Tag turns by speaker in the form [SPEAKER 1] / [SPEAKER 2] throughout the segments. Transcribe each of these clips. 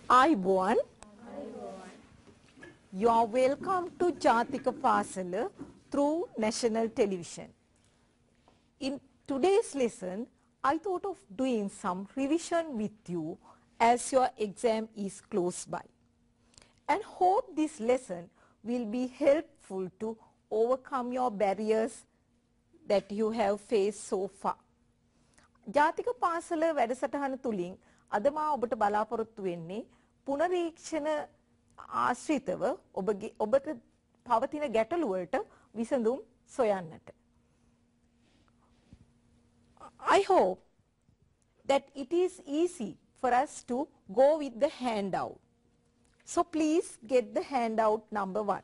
[SPEAKER 1] Ayubowan. You are welcome to Jathika Pasala through national television. In today's lesson, I thought of doing some revision with you as your exam is close by, and hope this lesson will be helpful to overcome your barriers that you have faced so far. ජාතික පාසල වැඩසටහන තුලින් අද මා ඔබට බලාපොරොත්තු වෙන්නේ පුනරීක්ෂණ ආශ්‍රිතව ඔබට පවතින ගැටලු වලට විසඳුම් සොයන්නට. I hope that it is easy for us to go with the handout. So please get the handout number 1.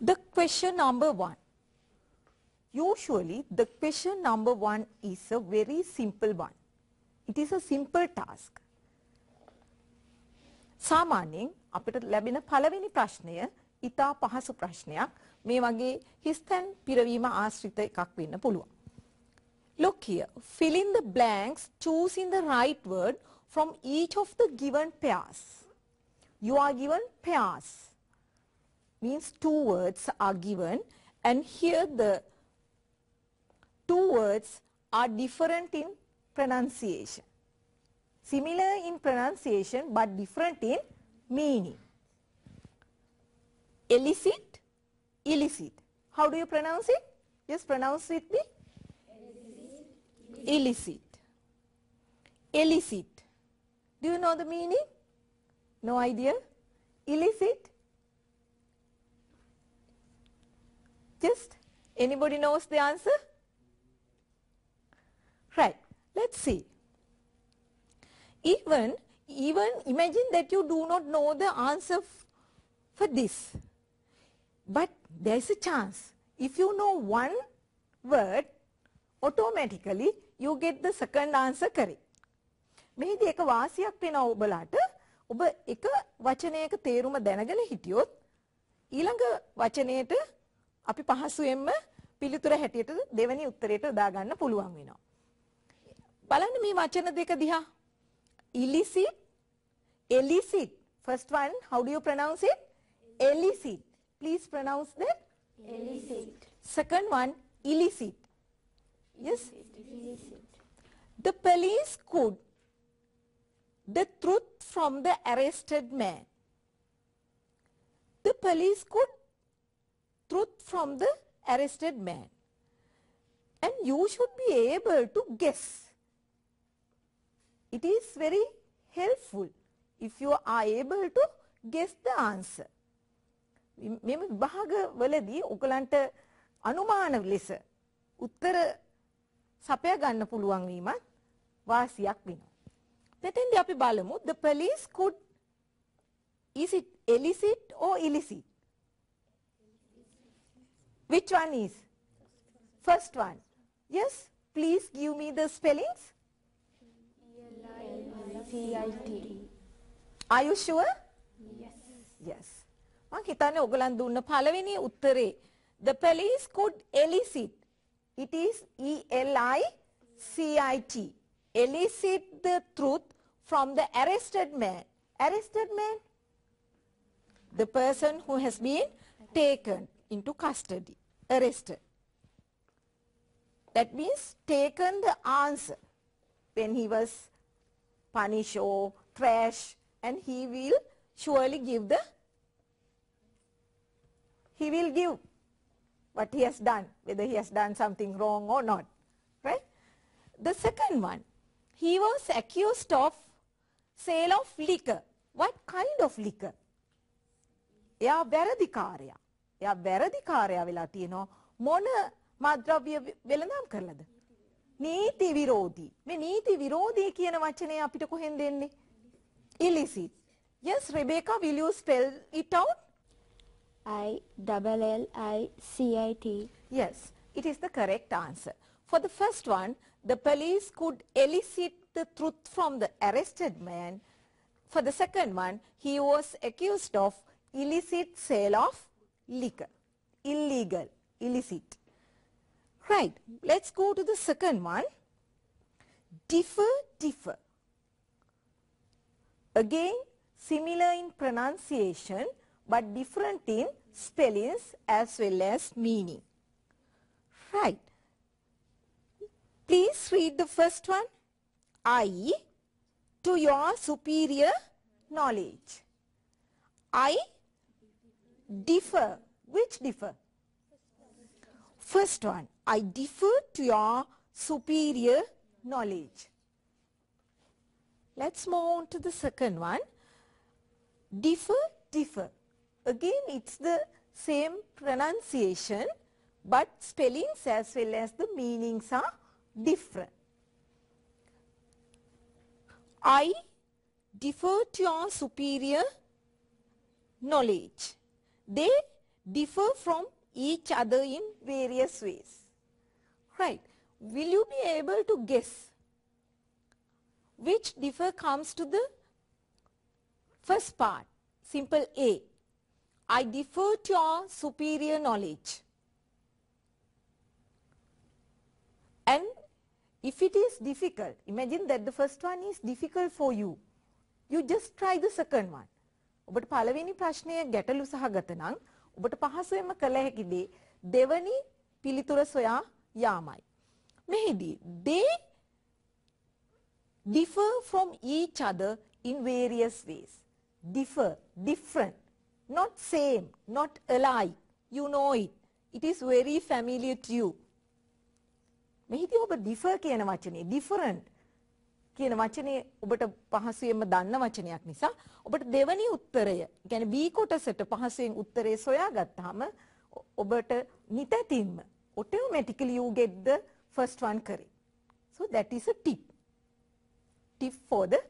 [SPEAKER 1] The question number 1. Usually the question number 1 is a very simple one. It is a simple task. සාමාන්‍යයෙන් අපිට ලැබෙන පළවෙනි ප්‍රශ්නය ඉතා පහසු ප්‍රශ්නයක්. මේ වගේ හිස්තැන් පිරවීම ආශ්‍රිත එකක් වෙන්න පුළුවන්. Look here. Fill in the blanks choosing the right word from each of the given pairs. You are given pairs. Means 2 words are given, and here the 2 words are different in pronunciation. Similar in pronunciation but different in meaning. Illicit, illicit. How do you pronounce it? Just pronounce with me. Illicit. Illicit. Do you know the meaning? No idea? Illicit? Just anybody knows the answer? Right. Let's see. Even imagine that you do not know the answer for this. But there is a chance. If you know one word, automatically you get the second answer correct. මෙහිදී එක වාසියක් වෙනවා ඔබලාට. ඔබ එක වචනයක තේරුම දැනගෙන හිටියොත් ඊළඟ වචනයේට අපි පහසුවෙන්ම පිළිතුර හැටියට දෙවෙනි උත්තරයට දා ගන්න පුළුවන් වෙනවා. බලන්න මේ වචන දෙක දිහා. Illicit, illicit. First one, how do you pronounce it? Illicit. Please pronounce that.
[SPEAKER 2] Illicit.
[SPEAKER 1] Second one, illicit. Yes?
[SPEAKER 2] Illicit.
[SPEAKER 1] The police could the truth from the arrested man. The police could truth from the arrested man. And you should be able to guess. It is very helpful if you are able to guess the answer. මෙම විභාගවලදී ඔයගලන්ට අනුමාන ලෙස උත්තර සපයා ගන්න පුළුවන් වීමත් වාසියක් වෙනවා. මෙතෙන්දී අපි බලමු the police could, is it illicit or illicit? Which one is? First one. Yes, please give me the spellings.
[SPEAKER 2] Illicit.
[SPEAKER 1] Are you sure?
[SPEAKER 2] Yes.
[SPEAKER 1] Yes. මම හිතන්නේ ඔයගලන් දුන්න පළවෙනි උත්තරේ the police could elicit. It is E-L-I-C-I-T. Elicit the truth from the arrested man. Arrested man? The person who has been taken into custody. Arrested. That means taken the answer when he was punished or thrashed, and he will surely give what he has done, whether he has done something wrong or not. Right? The second one, he was accused of sale of liquor. What kind of liquor? එයා වැරදිකාරයා. එයා වැරදිකාරයා වෙලා තියෙනවා. මොන මද්ද්‍රව්‍ය වෙළඳාම් කරලාද? නීති විරෝධී. මේ නීති විරෝධී කියන වචනය අපිට කොහෙන්ද එන්නේ? Illicit. Yes, Rebecca, will you spell it out?
[SPEAKER 2] I-double-L-I-C-I-T.
[SPEAKER 1] Yes, it is the correct answer. For the first one, the police could elicit the truth from the arrested man. For the second one, he was accused of illicit sale of liquor. Illegal, illicit. Right. Let's go to the second one. Differ, differ. Again, similar in pronunciation, but different in spellings as well as meaning. Right. Please read the first one. I, to your superior knowledge. I differ. Which differ? First one. I differ to your superior knowledge. Let's move on to the second one. Differ, differ. Again, it's the same pronunciation, but spellings as well as the meanings are different. I differ to your superior knowledge. They differ from each other in various ways. Right. Will you be able to guess which differ comes to the first part? Simple A. I differ to your superior knowledge. And if it is difficult, imagine that the first one is difficult for you. You just try the second one. ඔබට පළවෙනි ප්‍රශ්නය ගැටලු සහගත නම් ඔබට පහසුවෙන්ම කළ හැකි දේ දෙවනි පිළිතුර සොයා යාමයි. මෙහිදී they differ from each other in various ways. Differ, different, not same, not alike. You know it. It is very familiar to you. මෙහිදී ඔබ differ කියන වචනේ different කියන වචනේ ඔබට පහසුවෙන්ම දන්න වචනයක් නිසා ඔබට දෙවනි උත්තරය කියන්නේ B කොටසට පහසුවෙන් උත්තරේ සොයාගත්තාම ඔබට නිතැතින්ම automatically you get the first one correct. So that is a tip for the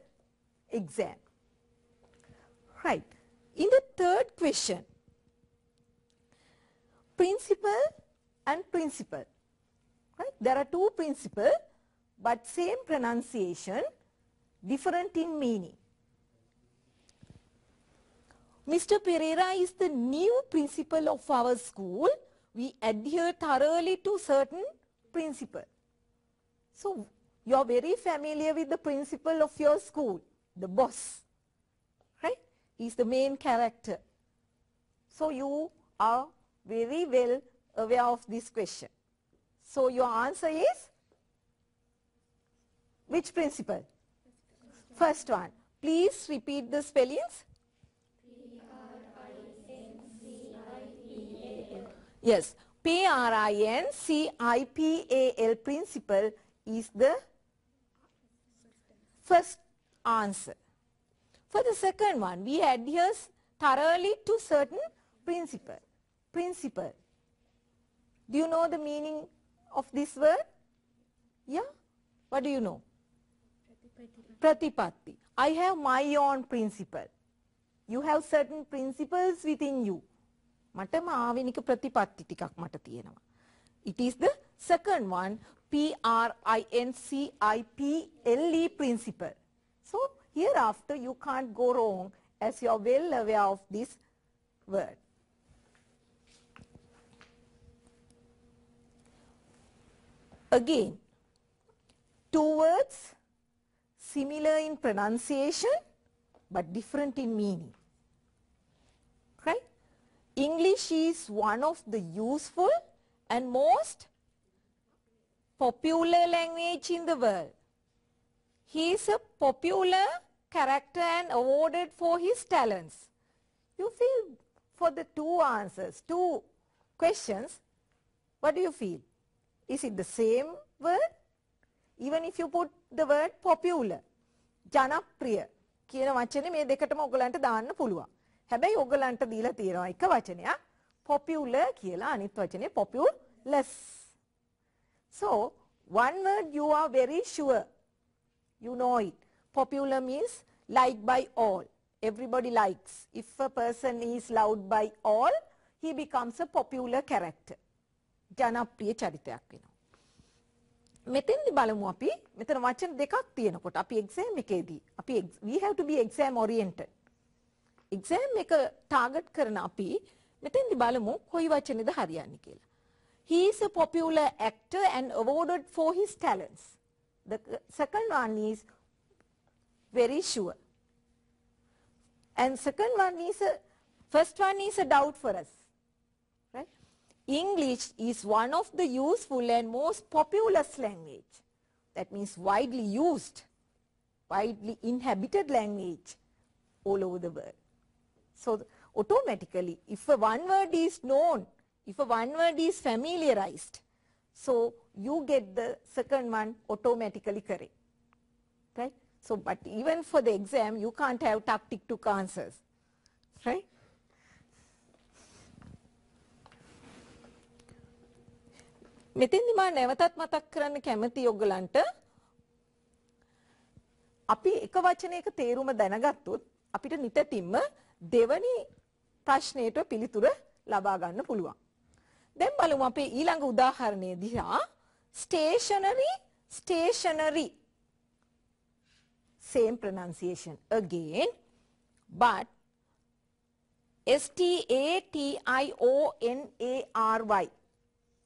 [SPEAKER 1] exam. Right. In the third question, principle and principle. Right? There are two principles, but same pronunciation, different in meaning. Mr. Pereira is the new principal of our school. We adhere thoroughly to certain principle. So, you are very familiar with the principal of your school, the boss. Right? He is the main character. So, you are very well aware of this question. So, your answer is which principle? First one. Please repeat the spellings. Yes. P-R-I-N-C-I-P-A-L principle is the first answer. For the second one, we adhere thoroughly to certain principle. Principle. Do you know the meaning of this word? Yeah? What do you know? Pratipatti. I have my own principle. You have certain principles within you. මටම ආවෙනික ප්‍රතිපත්ති ටිකක් මට තියෙනවා. It is the second one, P-R-I-N-C-I-P-L-E principle. So hereafter you can't go wrong as you are well aware of this word. Again, two words similar in pronunciation but different in meaning. Right? English is one of the useful and most popular language in the world. He is a popular character and awarded for his talents. You feel for the two answers, two questions, what do you feel? Is it the same word? Even if you put the word popular, ජනප්‍රිය කියන වචනේ මේ දෙකටම ඔයගලන්ට දාන්න පුළුවන්. හැබැයි ඔයගලන්ට දීලා තියෙනවා එක වචනයක් popular කියලා අනිත් වචනේ populous. So one word you are very sure. You know it. Popular means liked by all. Everybody likes. If a person is loved by all, he becomes a popular character. ජනප්‍රිය චරිතයක් වෙනවා. මෙතෙන්දි බලමු අපි මෙතන වචන දෙකක් තියෙනකොට අපි එක්සෑම් එකේදී අපි we have to be exam oriented. Exam එක ටාගට් කරන අපි මෙතෙන්දි බලමු කොයි වචනේද හරියන්නේ කියලා. He is a popular actor and awarded for his talents. The second one is very sure. And second one is first one is a doubt for us. Right? English is one of the useful and most populous language. That means widely used, widely inhabited language all over the world. So automatically, if a one word is known, if a one word is familiarized, so you get the second one automatically correct. Right? So, but even for the exam, you can't have tick-tock answers. Right? මෙතෙන්දි මා නැවතත් මතක් කරන්න කැමති ඔයගලන්ට අපි එක වචනයක තේරුම දැනගත්තොත් අපිට නිතරම දෙවනි ප්‍රශ්නයට පිළිතුර ලබා ගන්න පුළුවන්. දැන් බලමු අපේ ඊළඟ උදාහරණය දිහා stationery same pronunciation again but stationary.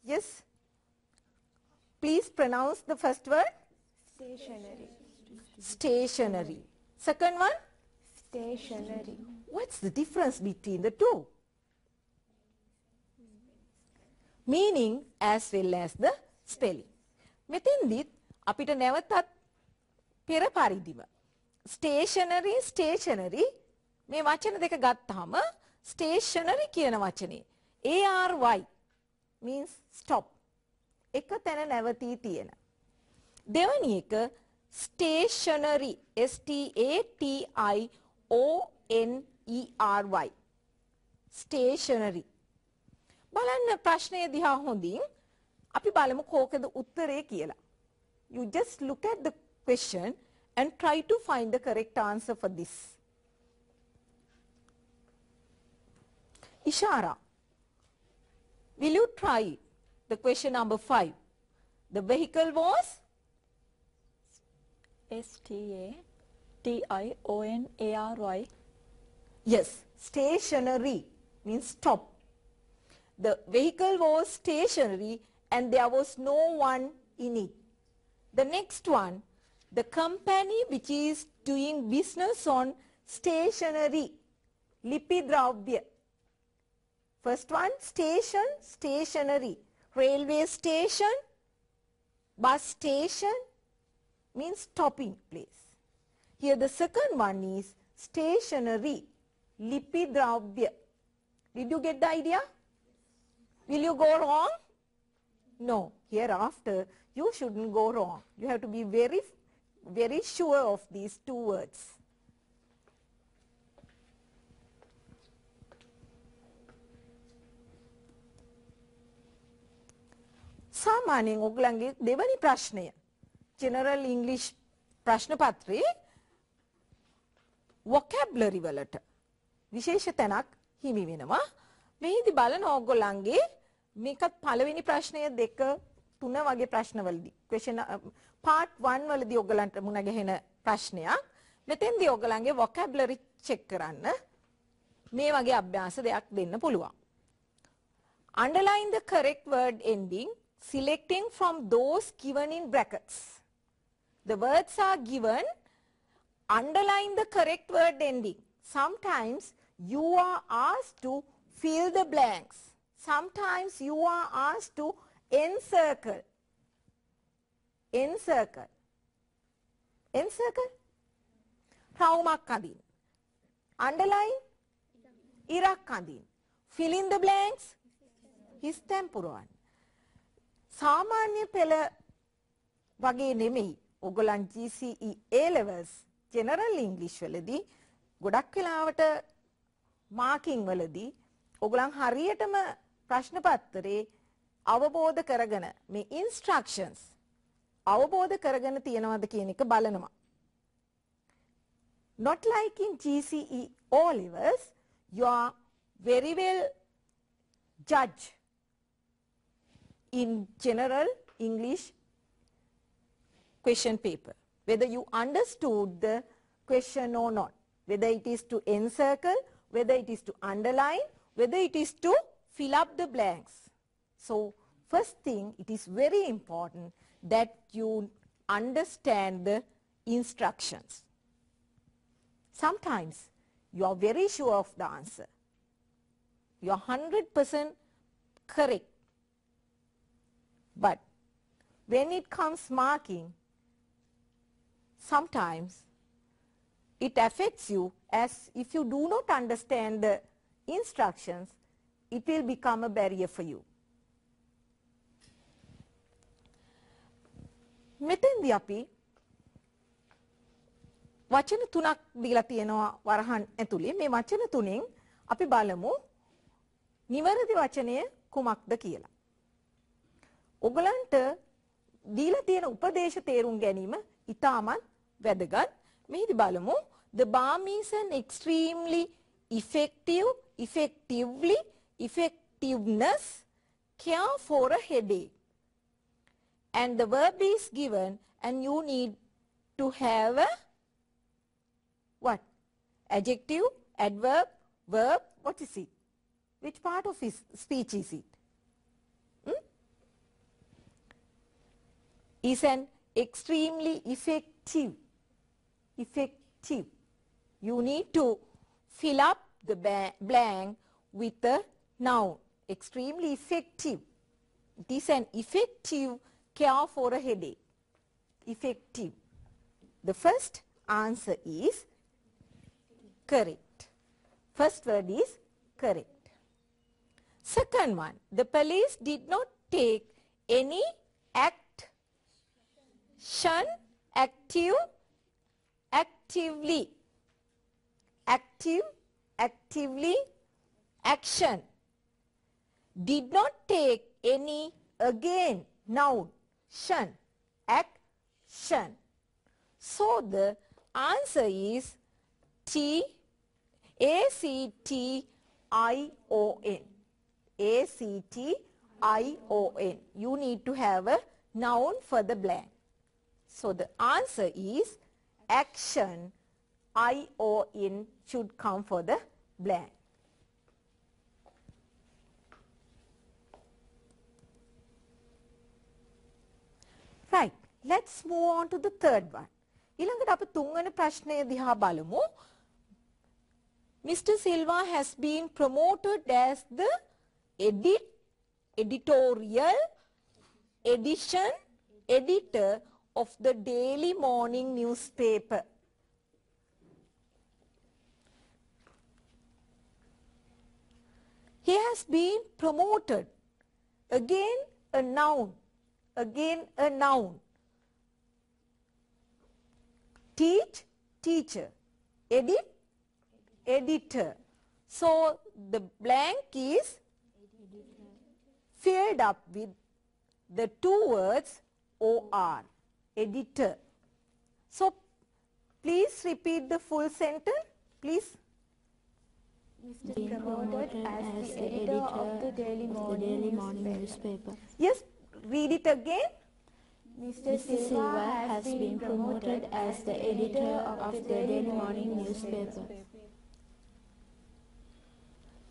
[SPEAKER 1] Yes, please pronounce the first word. Stationery. Second one?
[SPEAKER 2] Stationery.
[SPEAKER 1] What's the difference between the two? Meaning as well as the spelling. මෙතෙන්දිත් අපිට නැවතත් පෙර පරිදිම stationery මේ වචන දෙක ගත්තාම stationery කියන වචනේ ARY means stop. එක තැන නැවතී තියෙන. දෙවැනි එක stationery STATIONERY stationery. බලන්න ප්‍රශ්නය දිහා හොඳින් අපි බලමු කෝකද උත්තරේ කියලා. You just look at the question and try to find the correct answer for this. Ishara, will you try the question number 5? The vehicle was?
[SPEAKER 2] STATIONERY.
[SPEAKER 1] Yes, stationery means stop. The vehicle was stationary and there was no one in it. The next one, the company which is doing business on stationery, lipidravya. First one, station, stationery. Railway station, bus station means stopping place. Here the second one is stationery, lipidravya. Did you get the idea? Will you go wrong? No. Hereafter, you shouldn't go wrong. You have to be very, very sure of these two words. සාමාන්‍යයෙන් ඔයගලන්ගේ දෙවනි ප්‍රශ්නය general English ප්‍රශ්න පත්‍රයේ vocabulary වලට විශේෂ තැනක් හිමි වෙනවා. මෙහිදී බලන ඔයගලන්ගේ මේකත් පළවෙනි ප්‍රශ්නය දෙක තුන වගේ ප්‍රශ්නවලදී question part 1 වලදී ඔයගලන්ට මුණ ගැහෙන ප්‍රශ්නයක්. මෙතෙන්දී ඔයගලන්ගේ vocabulary check කරන්න මේ වගේ අභ්‍යාස දෙයක් දෙන්න පුළුවන්. Underline the correct word ending selecting from those given in brackets. The words are given, underline the correct word ending. Sometimes you are asked to fill the blanks. Sometimes you are asked to encircle. Encircle. Encircle. රවුමක් අඳින්න. Underline. ඉරක් අඳින්න. Fill in the blanks. His temporal. සාමාන්‍ය පෙළ වගේ නෙමෙයි. ඔයගොල්ලන් GCE A levels general English වලදී ගොඩක් වෙලාවට මාකින් වලදී ඔයගොල්ලන් හරියටම ප්‍රශ්න පත්‍රයේ අවබෝධ කරගෙන මේ instructions අවබෝධ කරගෙන තියනවද කියන එක බලනවා. Not like in GCE O levels, you are very well judged in general English question paper, whether you understood the question or not, whether it is to encircle, whether it is to underline, whether it is to fill up the blanks. So first thing, it is very important that you understand the instructions. Sometimes you are very sure of the answer. You are 100% correct. But when it comes marking, sometimes it affects you, as if you do not understand the instructions, it will become a barrier for you. මෙතෙන්දී අපි වචන තුනක් දීලා තියෙනවා වරහන් ඇතුලේ. මේ වචන තුනෙන් අපි බලමු නිවැරදි වචනය කුමක්ද කියලා. ඔයගලන්ට දීලා තියෙන උපදේශ තේරුම් ගැනීම ඉතාමත් වැදගත්. මෙහිදී බලමු the balm is an extremely effective, effectively, effectiveness care for a headache. And the verb is given and you need to have a what? Adjective, adverb, verb, what is it? Which part of his speech is it? Is an extremely effective. Effective. You need to fill up the blank with a noun. Extremely effective. It is an effective care for a headache. Effective. The first answer is correct. First word is correct. Second one, the police did not take any action actively. Actively, action. Did not take any, again, noun, action. So the answer is A-C-T-I-O-N. A-C-T-I-O-N. You need to have a noun for the blank. So the answer is action. I-O-N should come for the blank. Right. Let's move on to the third one. ඊළඟට අපි තුන්වෙනි ප්‍රශ්නය දිහා බලමු. Mr. Silva has been promoted as the editorial editor of the daily morning newspaper. He has been promoted. Again a noun. Again a noun. Teach, teacher. Edit, editor. So the blank is filled up with the two words OR. Editor. So please repeat the full sentence. Please.
[SPEAKER 2] Mr. promoted as the editor of the daily morning newspaper.
[SPEAKER 1] Yes, read it again.
[SPEAKER 2] Mr. Silva has been promoted as the editor of the daily morning newspaper.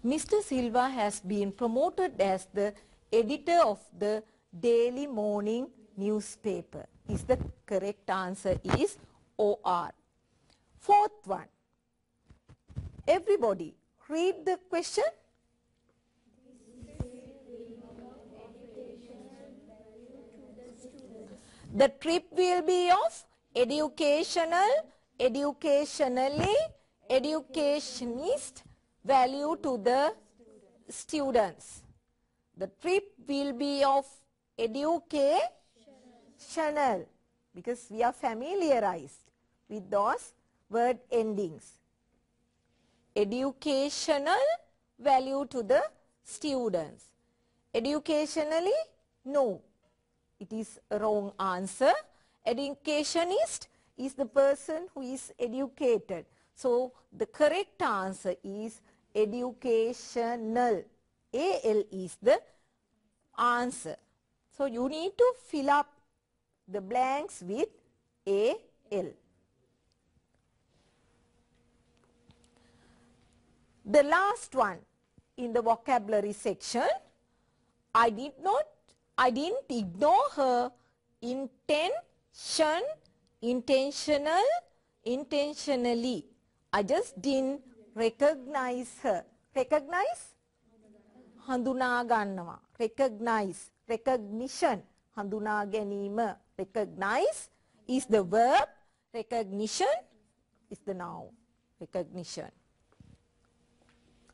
[SPEAKER 1] Mr. Silva has been promoted as the editor of the daily morning newspaper. Is the correct answer is OR. Fourth one. Everybody read the question. The trip will be of educational, educationally, educationist value to the students. The trip will be of educational, because we are familiarized with those word endings. Educational value to the students. Educationally, no. It is a wrong answer. Educationist is the person who is educated. So the correct answer is educational. AL is the answer. So you need to fill up the blanks with AL. The last one in the vocabulary section, I did not I didn't ignore her intention, intentional, intentionally. I just didn't recognize her. Recognize? හඳුනා ගන්නවා. Recognize. Recognition. හඳුනා ගැනීම. Recognize is the verb. Recognition is the noun. Recognition.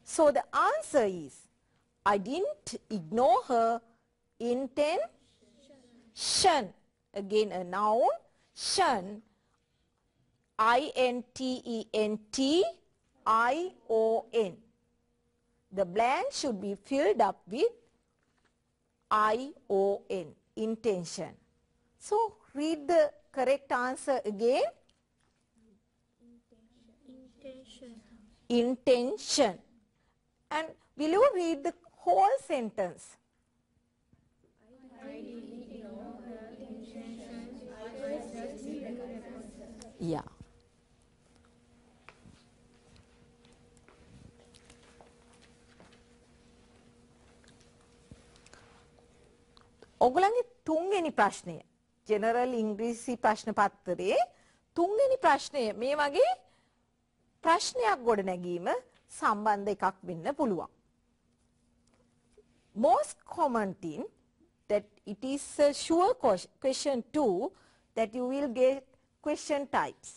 [SPEAKER 1] So the answer is, I didn't ignore her intention. Again a noun. Shun. I-N-T-E-N-T-I-O-N. The blank should be filled up with I-O-N. Intention. So read the correct answer again. Intention. And will you read the whole sentence? Yeah. ඔගලන්ගේ තුන්වෙනි ප්‍රශ්නය general ඉංග්‍රීසි ප්‍රශ්න පත්තරේ තුන්වෙනි ප්‍රශ්නය මේ වගේ ප්‍රශ්නයක් ගොඩ නැගීම සම්බන්ධ එකක් වෙන්න පුළුවන්. Most common thing that it is a sure question too that you will get question types.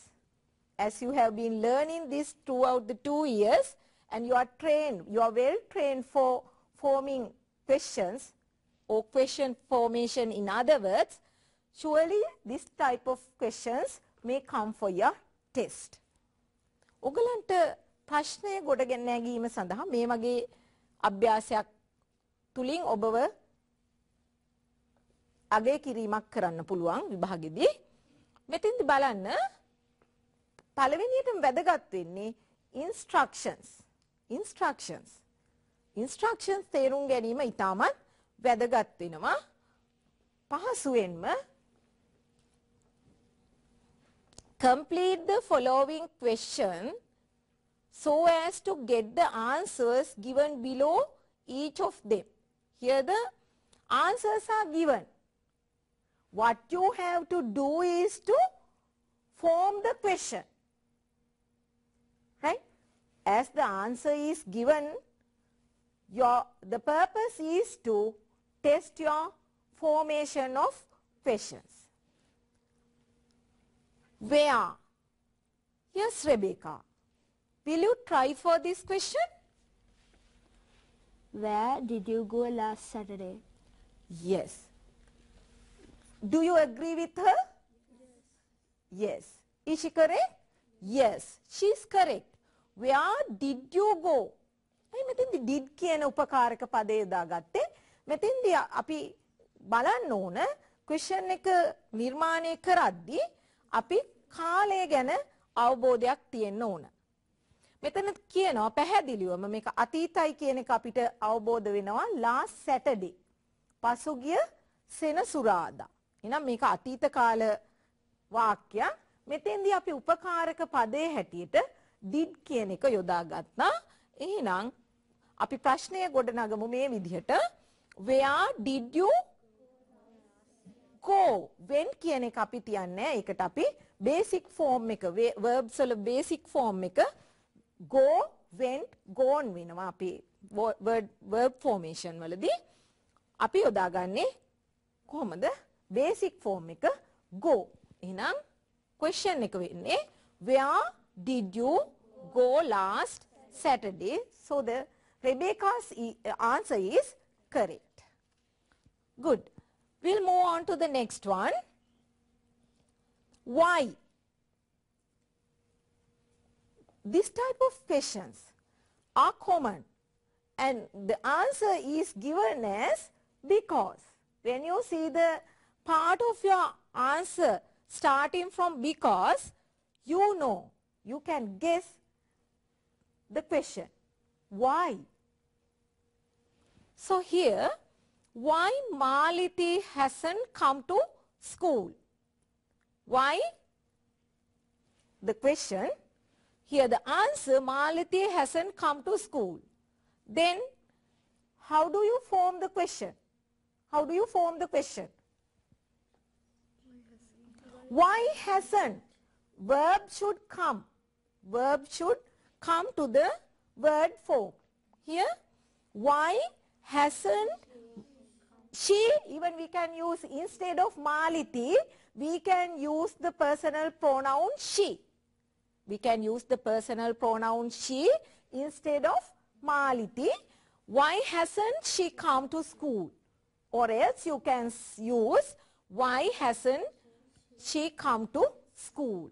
[SPEAKER 1] As you have been learning this throughout the 2 years and you are trained, you are well trained for forming questions or question formation in other words, surely this type of questions may come for your test. ඔගලන්ට ප්‍රශ්නය ගොඩ නැගීම සඳහා මේ වගේ අභ්‍යාසයක් තුලින් ඔබව අගය කිරීමක් කරන්න පුළුවන් විභාගෙදී. මෙතෙන්දි බලන්න පළවෙනියටම වැදගත් වෙන්නේ instructions. Instructions තේරුම් ගැනීම ඉතාමත් වැදගත් වෙනවා. පහසුවෙන්ම complete the following question so as to get the answers given below each of them. Here the answers are given. What you have to do is to form the question. Right? As the answer is given, the purpose is to test your formation of questions. Where? Yes, Rebecca. Will you try for this question?
[SPEAKER 2] Where did you go last Saturday?
[SPEAKER 1] Yes. Do you agree with her? Yes. Is she correct? Yes, she is correct. Where did you go? අයි මෙතෙන්දි did කියන උපකාරක පදේ දාගත්තේ. මෙතෙන්දි අපි බලන්න ඕන question එක නිර්මාණය කරද්දී අපි කාලය ගැන අවබෝධයක් තියෙන්න ඕන. මෙතන කියනවා පැහැදිලිවම මේක අතීතයි කියන එක අපිට අවබෝධ වෙනවා last Saturday. පසුගිය සෙනසුරාදා. එහෙනම් මේක අතීත කාල වාක්‍යයක්. මෙතෙන්දී අපි උපකාරක පදේ හැටියට did කියන එක යොදාගත්තා. එහෙනම් අපි ප්‍රශ්නය ගොඩනගමු මේ විදිහට. Where did you go? When කියන එක අපි තියන්නේ. ඒකට අපි basic form එක verbs වල basic form එක go, went, gone වෙනවා. අපි verb formation වලදී අපි යොදාගන්නේ කොහොමද? basic form එක go. එහෙනම් question එක වෙන්නේ where did you go last Saturday? So the Rebecca's answer is correct. Good. We'll move on to the next one. Why? This type of questions are common and the answer is given as because. When you see the part of your answer starting from because, you know, you can guess the question. Why? So here, why Maliti hasn't come to school? Why? The question, here the answer, Maliti hasn't come to school. Then, how do you form the question? How do you form the question? Why hasn't? Verb should come. Verb should come to the word form. Here, why hasn't she? Even we can use, instead of Maliti, we can use the personal pronoun she. We can use the personal pronoun she instead of Maliti. Why hasn't she come to school? Or else you can use, why hasn't she come to school?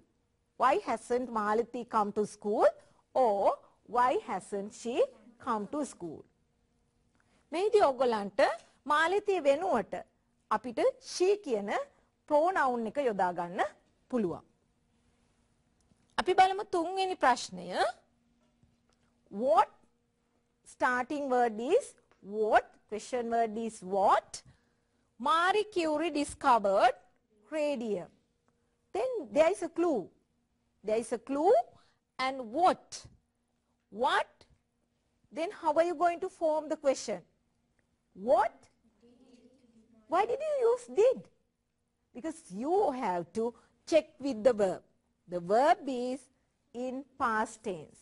[SPEAKER 1] Why hasn't Maliti come to school? Or why hasn't she come to school? මේදී ඔයගොල්ලන්ට මාලිතී වෙනුවට අපිට she කියන pronoun එක යොදා ගන්න පුළුවන්. අපි බලමු තුන්වෙනි ප්‍රශ්නය. What starting word is what? Question word is what? Marie Curie discovered radium. Then there is a clue. There is a clue and what? What? Then how are you going to form the question? What? Why did you use did? Because you have to check with the verb. The verb is in past tense.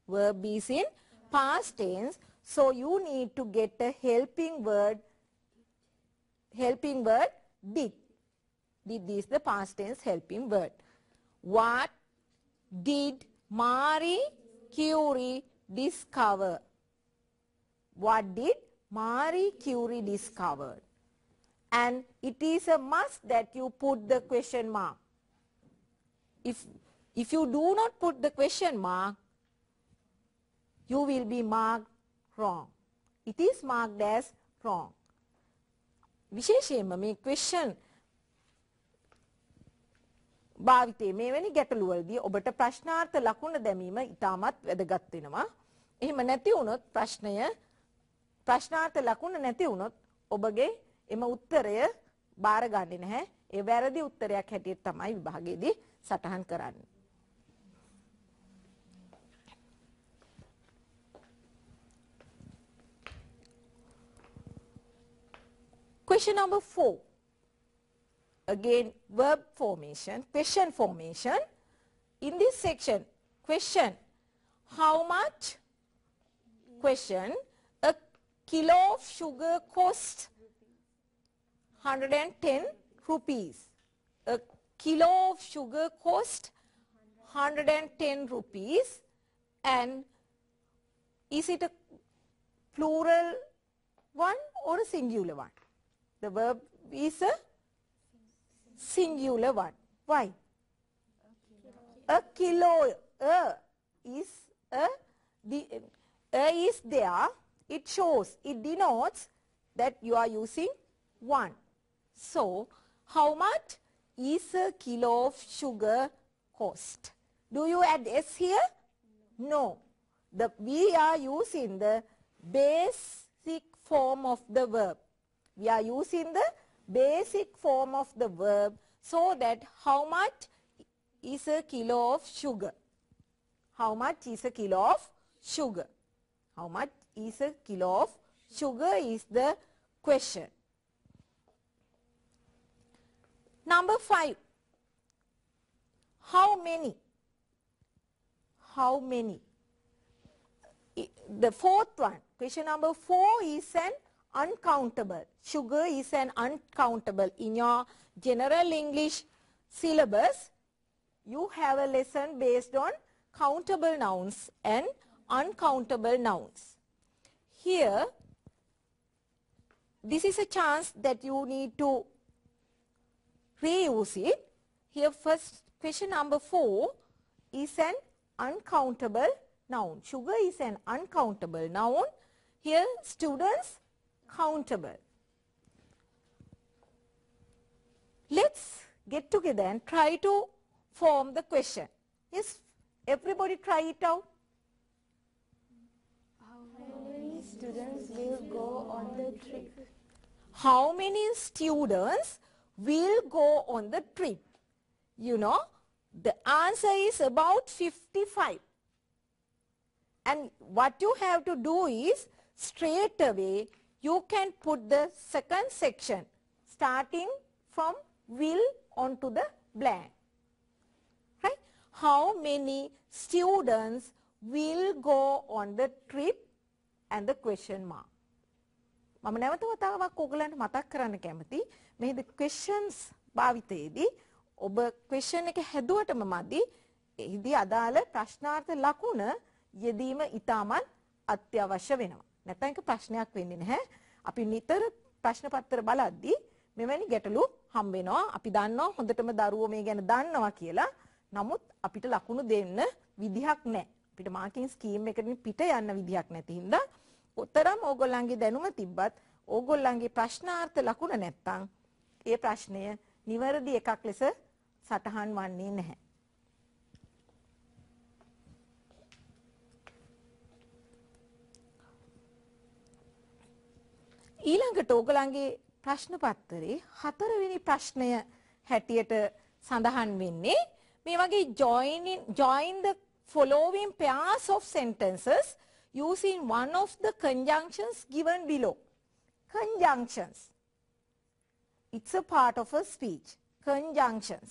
[SPEAKER 1] Verb is in past tense. So you need to get a helping word. Helping word did. Did is the past tense helping word. What did Marie Curie discover? What did Marie Curie discover? And it is a must that you put the question mark. If you do not put the question mark, you will be marked wrong. It is marked as wrong. විශේෂයෙන්ම මේ question භාවිතයේ මෙවැනි ගැටලු වලදී ඔබට ප්‍රශ්නාර්ථ ලකුණ දැමීම ඉතාමත් වැදගත් වෙනවා. එහෙම නැති වුණොත් ප්‍රශ්නාර්ථ ලකුණ නැති වුණොත් ඔබගේ එම උත්තරය බාර ගන්නේ නැහැ. ඒ වැරදි උත්තරයක් හැටියට තමයි විභාගයේදී සටහන් කරන්නේ. Question number 4. Again, verb formation, question formation. In this section, question, how much? Question, a kilo of sugar costs 110 rupees. A kilo of sugar costs 110 rupees. And is it a plural one or a singular one? The verb is a singular one. Why? A kilo. Is there. It shows, it denotes that you are using one. So, how much is a kilo of sugar cost? Do you add S here? No. We are using the basic form of the verb. We are using the basic form of the verb so that how much is a kilo of sugar? How much is a kilo of sugar? How much is a kilo of sugar is the question. Number 5. How many? How many? The fourth one. Question number 4 is an uncountable. Sugar is an uncountable. In your general English syllabus, you have a lesson based on countable nouns and uncountable nouns. Here, this is a chance that you need to reuse it. Here first, question number 4 is an uncountable noun. Sugar is an uncountable noun. Here, students, countable. Let's get together and try to form the question. Yes, everybody try it out.
[SPEAKER 2] How many students will go on the trip?
[SPEAKER 1] How many students will go on the trip? You know, the answer is about 55. And what you have to do is, straight away, you can put the second section starting from will onto the blank. Right? How many students will go on the trip and the question mark. මම නැවත වතාවක් ඔයගලන්ට මතක් කරන්න කැමති මේ questions භාවිතයේදී ඔබ question එක හැදුවටම මදි එහිදී අදාළ ප්‍රශ්නාර්ථ ලකුණ යෙදීම ඉතාමත් අත්‍යවශ්‍ය වෙනවා. නැත්නම් ඒක ප්‍රශ්නයක් වෙන්නේ නැහැ. අපි නිතර ප්‍රශ්න පත්‍ර බලද්දී මෙවැනි ගැටලු හම්බ වෙනවා. අපි දන්නවා හොඳටම දරුවෝ මේ ගැන දන්නවා කියලා. නමුත් අපිට ලකුණු දෙන්න විදිහක් නැහැ. අපිට මාකින් ස්කීම් එකකින් පිට යන්න විදිහක් නැති හින්දා උතරම් ඕගොල්ලන්ගේ දැනුම තිබ්බත් ඕගොල්ලන්ගේ ප්‍රශ්නාර්ථ ලකුණ නැත්තම් ඒ ප්‍රශ්නය නිවැරදි එකක් ලෙස සටහන් වන්නේ නැහැ. ඊළඟට ඕගොල්ලන්ගේ ප්‍රශ්න පත්‍රයේ 4 වෙනි ප්‍රශ්නය හැටියට සඳහන් වෙන්නේ මේ වගේ join the following pairs of sentences using one of the conjunctions given below. Conjunctions. It's a part of a speech. Conjunctions.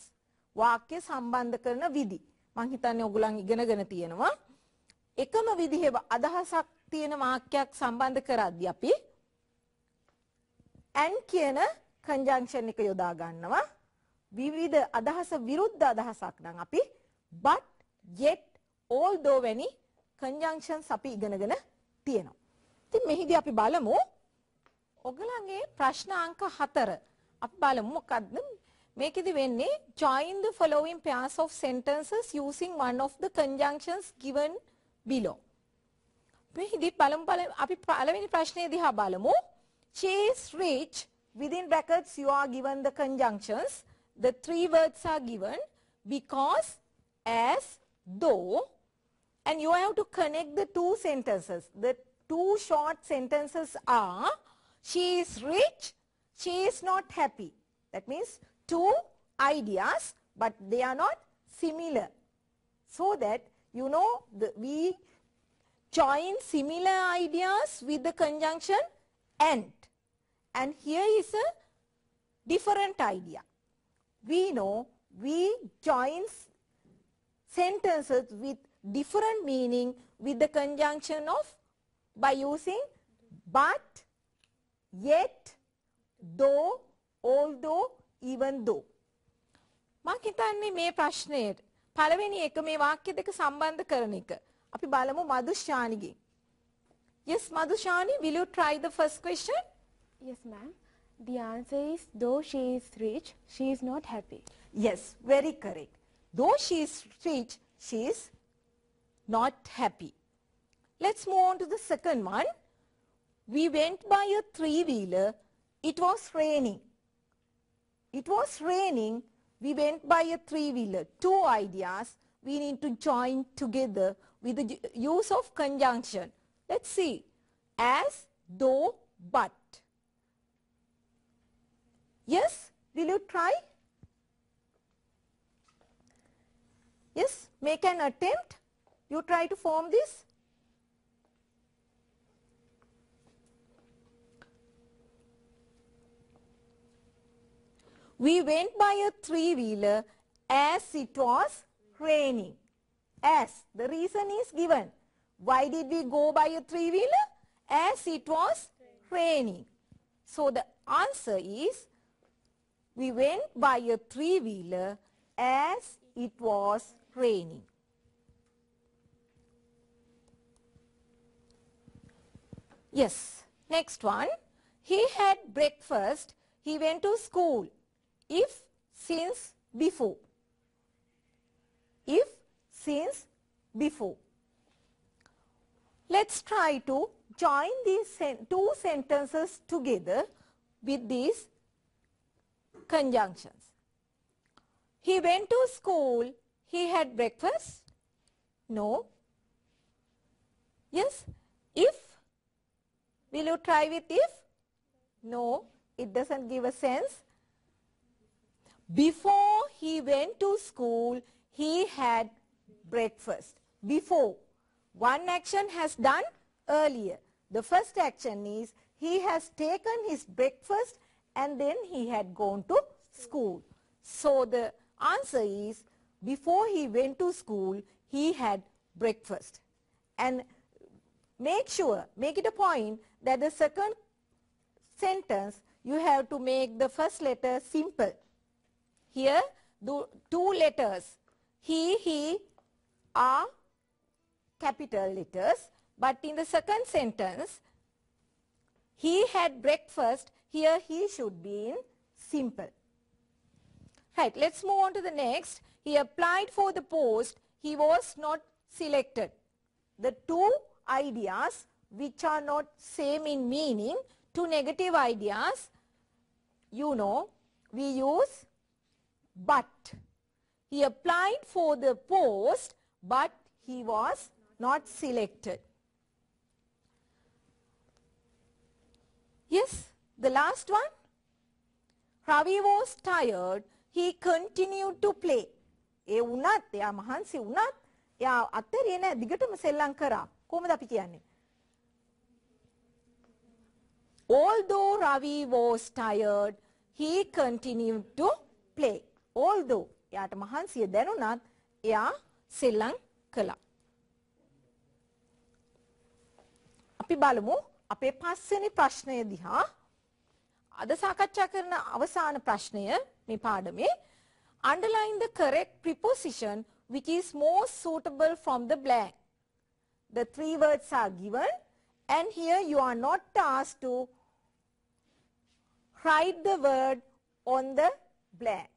[SPEAKER 1] වාක්‍ය සම්බන්ධ කරන විදි. මං හිතන්නේ ඔයගොල්ලන් ඉගෙනගෙන තියෙනවා. එකම විදිහේ අදහසක් තියෙන වාක්‍යයක් සම්බන්ධ කරද්දී අපි and කියන conjunction එක යොදා ගන්නවා. විවිධ අදහස විරුද්ධ අදහසක් නම් අපි but, yet, although වැනි conjunctions අපි ඉගෙනගෙන තියෙනවා. ඉතින් මෙහිදී අපි බලමු ඔයගලගේ ප්‍රශ්න අංක 4 අපි බලමු මොකද්ද මේකෙදි වෙන්නේ join the following pairs of sentences using one of the conjunctions given below. මෙහිදී බලමු අපි පළවෙනි ප්‍රශ්නේ දිහා බලමු. She is rich, within brackets you are given the conjunctions. The 3 words are given because, as, though, and you have to connect the 2 sentences. The 2 short sentences are she is rich, she is not happy. That means 2 ideas but they are not similar. So that you know we join similar ideas with the conjunction and. And here is a different idea. We know we join sentences with different meaning with the conjunction of by using but, yet, though, although, even though. මම හිතන්නේ මේ ප්‍රශ්නයේ පළවෙනි එක මේ වාක්‍ය දෙක සම්බන්ධ කරන එක. අපි බලමු මදුෂානිගෙන්. Yes, Madhushani, will you try the first question?
[SPEAKER 2] Yes, ma'am. The answer is though she is rich, she is not happy.
[SPEAKER 1] Yes, very correct. Though she is rich, she is not happy. Let's move on to the second one. We went by a 3-wheeler. It was raining. It was raining. We went by a 3-wheeler. 2 ideas we need to join together with the use of conjunction. Let's see. As, though, but. Yes, will you try? Yes, make an attempt. You try to form this. We went by a 3-wheeler as it was raining. As, the reason is given. Why did we go by a 3-wheeler? As it was raining. So the answer is we went by a 3-wheeler as it was raining. Yes, next one. He had breakfast. He went to school. If, since, before. If, since, before. Let's try to join these 2 sentences together with these conjunctions. He went to school. He had breakfast. No. Yes. If. Will you try with if? No. It doesn't give a sense. Before he went to school, he had breakfast. Before. One action has done earlier. The first action is he has taken his breakfast and then he had gone to school. So the answer is, before he went to school, he had breakfast. And make it a point that the second sentence, you have to make the first letter simple. Here, the two letters, he are capital letters, but in the second sentence, he had breakfast, here he should be in simple. Right, let's move on to the next. He applied for the post, he was not selected. The two ideas which are not same in meaning, two negative ideas, you know, we use but. He applied for the post, but he was not selected. Yes, the last one. Ravi was tired. He continued to play. ඒ වුණත් එයා මහන්සි වුණත් එයා අතරියේ නෑ දිගටම සෙල්ලම් කරා. කොහොමද අපි කියන්නේ? Although Ravi was tired, he continued to play. Although එයාට මහන්සිය දැනුණත් එයා සෙල්ලම් කළා. අපි බලමු අපේ පස්වෙනි ප්‍රශ්නය දිහා. අද සාකච්ඡා කරන අවසාන ප්‍රශ්නය මේ පාඩමේ. Underline the correct preposition which is most suitable from the blank. The three words are given and here you are not asked to write the word on the blank.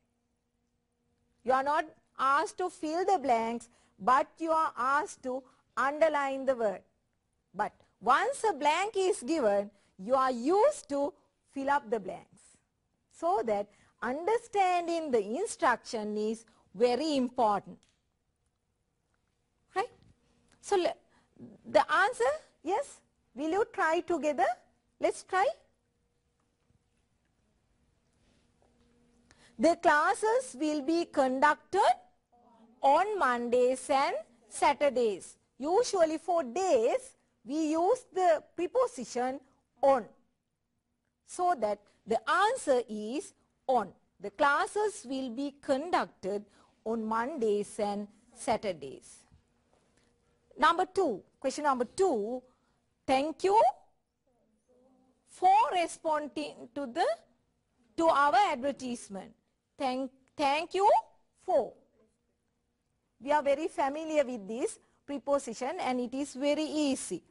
[SPEAKER 1] You are not asked to fill the blanks, but you are asked to underline the word. But once a blank is given, you are used to fill up the blanks. So that understanding the instruction is very important. Right? So the answer, yes, will you try together? Let's try. The classes will be conducted on Mondays and Saturdays. Usually for days, we use the preposition on. So that the answer is on. The classes will be conducted on Mondays and Saturdays. Number 2, question number 2. Thank you for responding to our advertisement. Thank you for. We are very familiar with this preposition and it is very easy.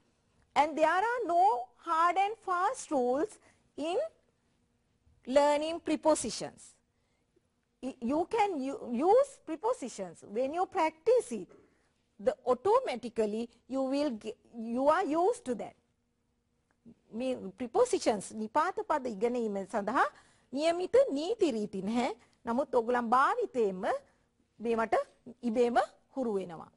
[SPEAKER 1] And there are no hard and fast rules in learning prepositions. You can use prepositions when you practice it. Automatically you are used to that. Prepositions නිපාත පද ඉගෙනීම සඳහා නියමිත නීති රීති නැහැ. නමුත් ඔයගොල්ලන් භාවිතයෙන්ම මේවට ඉබේම හුරු වෙනවා.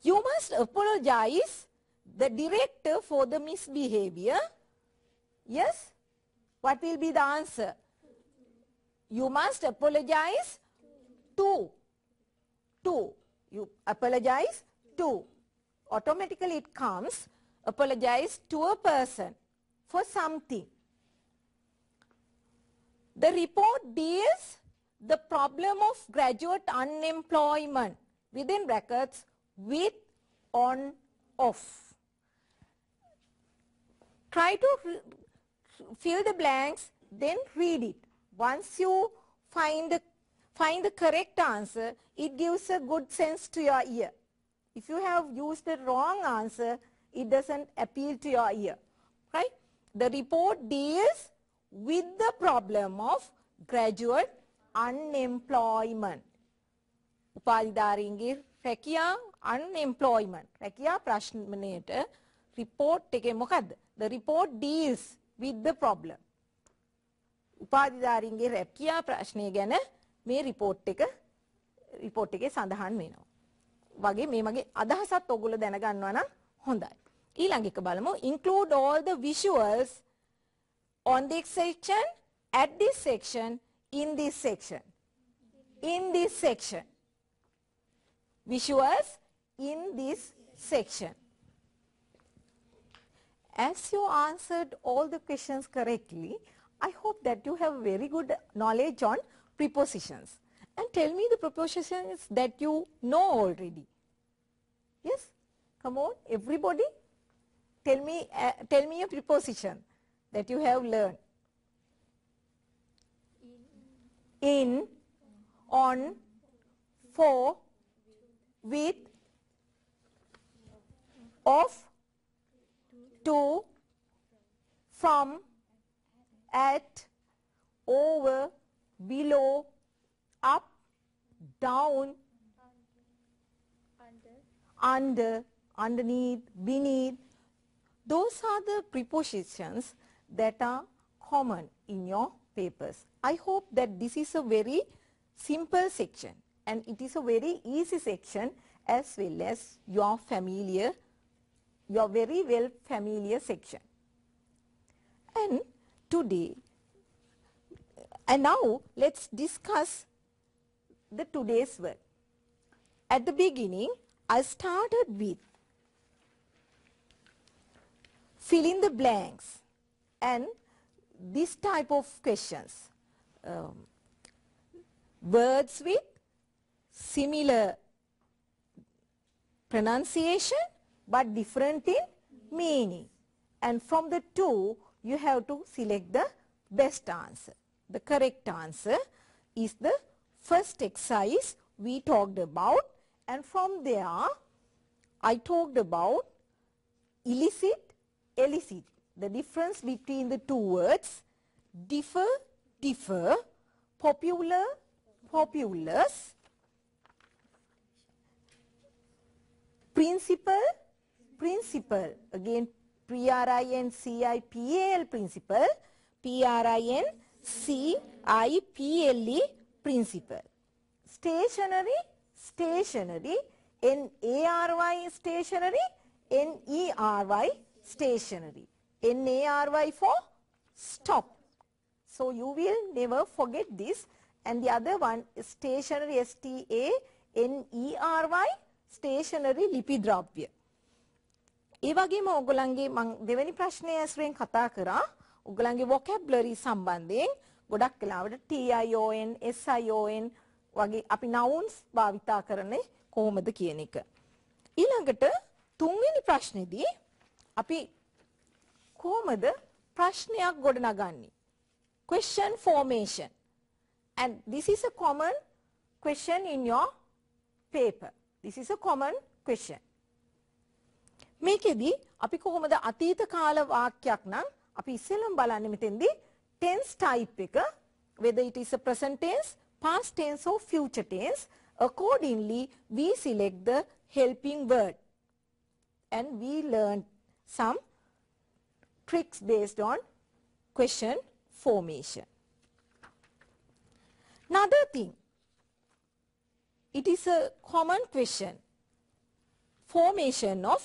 [SPEAKER 1] You must apologize the director for the misbehavior. Yes? What will be the answer? You must apologize to. You apologize to. Automatically it comes, apologize to a person for something. The report deals the problem of graduate unemployment, within brackets, with, on, off. Try to fill the blanks, then read it. Once you find the correct answer, it gives a good sense to your ear. If you have used the wrong answer, it doesn't appeal to your ear. Right? The report deals with the problem of graduate unemployment. උපාධිධාරීන්ගේ රැකියා unemployment. රැකියා ප්‍රශ්නයට report එකේ මොකද්ද? The report deals with the problem. උපාධිධාරීන්ගේ රැකියා ප්‍රශ්නය ගැන මේ report එකේ සඳහන් වෙනවා. වගේ මේ මගේ අදහසත් ඔයගොල්ලෝ දැනගන්නවා නම් හොඳයි. ඊළඟ එක බලමු. Include all the visuals on this section, at this section, in this section. In this section. Visuals in this section. as you answered all the questions correctly, I hope that you have very good knowledge on prepositions. And tell me the prepositions that you know already. Yes? Come on, everybody. Tell me a preposition that you have learned. In, on, for, with, of, to, from, at, over, below, up, down, under, underneath, beneath. Those are the prepositions that are common in your papers. I hope that this is a very simple section and it is a very easy section as well as your very well familiar section. And now let's discuss the today's word. At the beginning, I started with fill in the blanks and this type of questions. Words with similar pronunciation but different in meaning. And from the two, you have to select the best answer. The correct answer is the first exercise we talked about, and from there I talked about illicit, elicit, the difference between the two words, differ, differ, popular, populous, principle, principle, again P-R-I-N-C-I-P-A-L, principle, P-R-I-N-C-I-P-L-E, principle. Stationary, stationary, N-A-R-Y, stationary, N-E-R-Y, stationary. N-A-R-Y for stop. So you will never forget this. And the other one is stationary, S-T-A-N-E-R-Y, stationary ලිපිද්‍රව්‍ය. ඒ වගේම ඔයගොල්ලන්ගේ මම දෙවෙනි ප්‍රශ්නය ඇසුරෙන් කතා කරා ඔයගොල්ලන්ගේ vocabulary සම්බන්ධයෙන් ගොඩක් වෙලාවට TION, SION වගේ අපි nouns භාවිතා කරන්නේ කොහොමද කියන එක. ඊළඟට තුන්වෙනි ප්‍රශ්නේදී අපි කොහොමද ප්‍රශ්නයක් ගොඩනගන්නේ? Question formation. And this is a common question in your paper. This is a common question. මේකෙදී අපි කොහොමද අතීත කාල වාක්‍යයක් නම් අපි ඉස්සෙල්ලම බලන්නේ මෙතෙන්දී tense type එක, whether it is a present tense, past tense or future tense. Accordingly, we select the helping word and we learn some tricks based on question formation. Another thing, it is a common question, formation of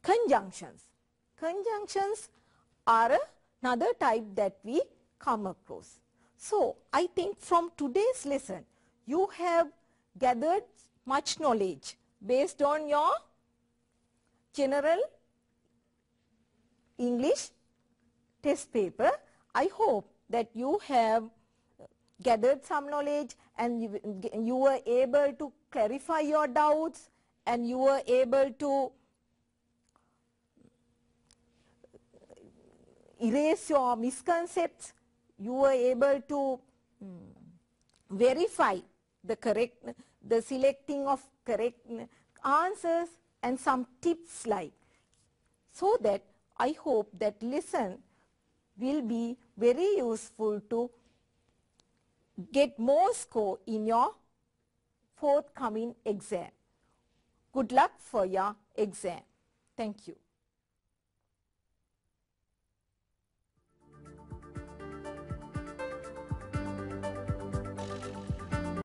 [SPEAKER 1] conjunctions. Conjunctions are another type that we come across. So I think from today's lesson you have gathered much knowledge based on your general English test paper. I hope that you have gathered some knowledge and you were able to clarify your doubts and you were able to erase your misconceptions. You were able to verify the selecting of correct answers and some tips like, so that I hope that lesson will be very useful to get more score in your forthcoming exam. Good luck for your exam. Thank you.